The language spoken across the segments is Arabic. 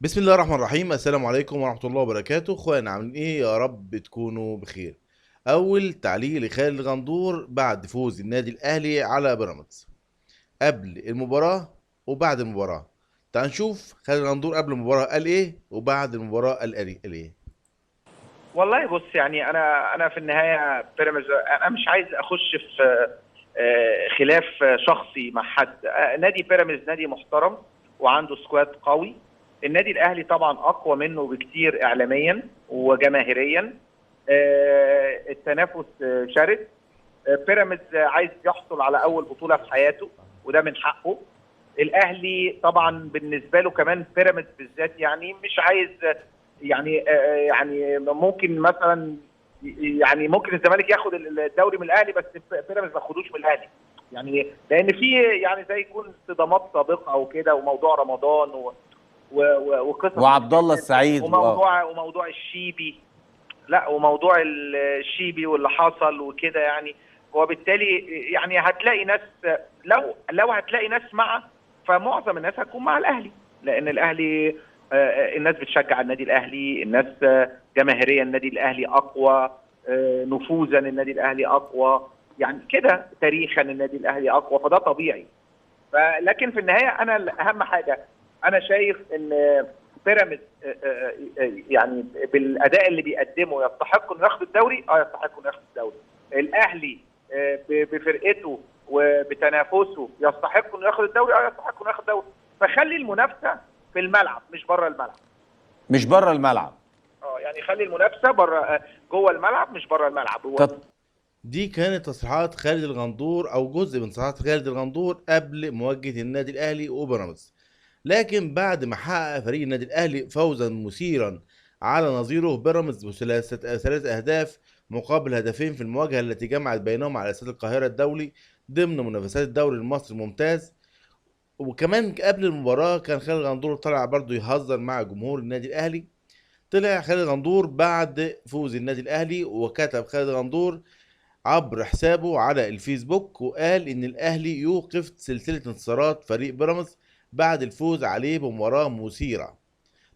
بسم الله الرحمن الرحيم. السلام عليكم ورحمة الله وبركاته. اخوانا عاملين ايه؟ يا رب تكونوا بخير. اول تعليق لخالد الغندور بعد فوز النادي الاهلي على بيراميدز قبل المباراة وبعد المباراة. تعال نشوف خالد الغندور قبل المباراة قال ايه وبعد المباراة قال ايه. والله بص، يعني انا في النهايه بيراميدز، انا مش عايز اخش في خلاف شخصي مع حد. نادي بيراميدز نادي محترم وعنده سكواد قوي. النادي الاهلي طبعا اقوى منه بكتير اعلاميا وجماهيريا. التنافس شرس. بيراميدز عايز يحصل على اول بطوله في حياته وده من حقه. الاهلي طبعا بالنسبه له كمان بيراميدز بالذات يعني مش عايز، يعني ممكن مثلا، يعني ممكن الزمالك ياخد الدوري من الاهلي بس بيراميدز ما ياخدوش من الاهلي. يعني لان في يعني زي يكون صدامات سابقه او كده، وموضوع رمضان وقصص من وعبد الله دي، السعيد وموضوع الشيبي. لا، وموضوع الشيبي واللي حصل وكده يعني. وبالتالي يعني هتلاقي ناس، لو هتلاقي ناس مع، فمعظم الناس هتكون مع الاهلي، لان الاهلي الناس بتشجع النادي الاهلي، الناس جماهيريا النادي الاهلي اقوى، نفوذا النادي الاهلي اقوى، يعني كده تاريخا النادي الاهلي اقوى، فده طبيعي. لكن في النهايه انا اهم حاجه، انا شايف ان بيراميدز يعني بالاداء اللي بيقدمه يستحق انه ياخد الدوري، يستحق انه ياخد الدوري. الاهلي بفرقته وبتنافسه يستحق انه ياخد الدوري، يستحق انه ياخد الدوري. فخلي المنافسه في الملعب مش بره الملعب. مش بره الملعب. يعني خلي المنافسه بره، جوه الملعب مش بره الملعب. هو دي كانت تصريحات خالد الغندور او جزء من تصريحات خالد الغندور قبل مواجهة النادي الاهلي وبيراميدز. لكن بعد ما حقق فريق النادي الاهلي فوزا مثيرا على نظيره بيراميدز ثلاث اهداف مقابل هدفين في المواجهه التي جمعت بينهم على استاد القاهره الدولي ضمن منافسات الدوري المصري الممتاز. وكمان قبل المباراه كان خالد غندور طلع برضه يهزر مع جمهور النادي الاهلي. طلع خالد غندور بعد فوز النادي الاهلي وكتب خالد غندور عبر حسابه على الفيسبوك وقال ان الاهلي يوقف سلسله انتصارات فريق بيراميدز بعد الفوز عليه بمباراه مثيره.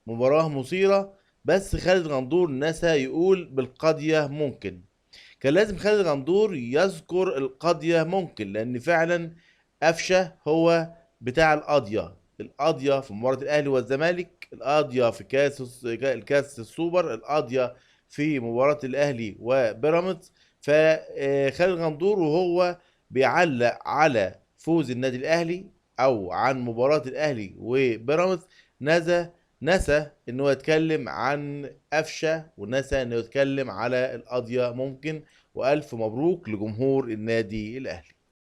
مباراه مثيره. بس خالد غندور نسى يقول بالقضيه ممكن. كان لازم خالد غندور يذكر القضيه ممكن، لان فعلا قفشه هو بتاع القضيه في مباراه الاهلي والزمالك، القضيه في الكاس السوبر، القضيه في مباراه الاهلي وبيراميدز. فخالد غندور وهو بيعلق على فوز النادي الاهلي او عن مباراه الاهلي وبيراميدز نسى انه يتكلم عن قفشه، ونسى انه يتكلم على القضيه ممكن. والف مبروك لجمهور النادي الاهلي.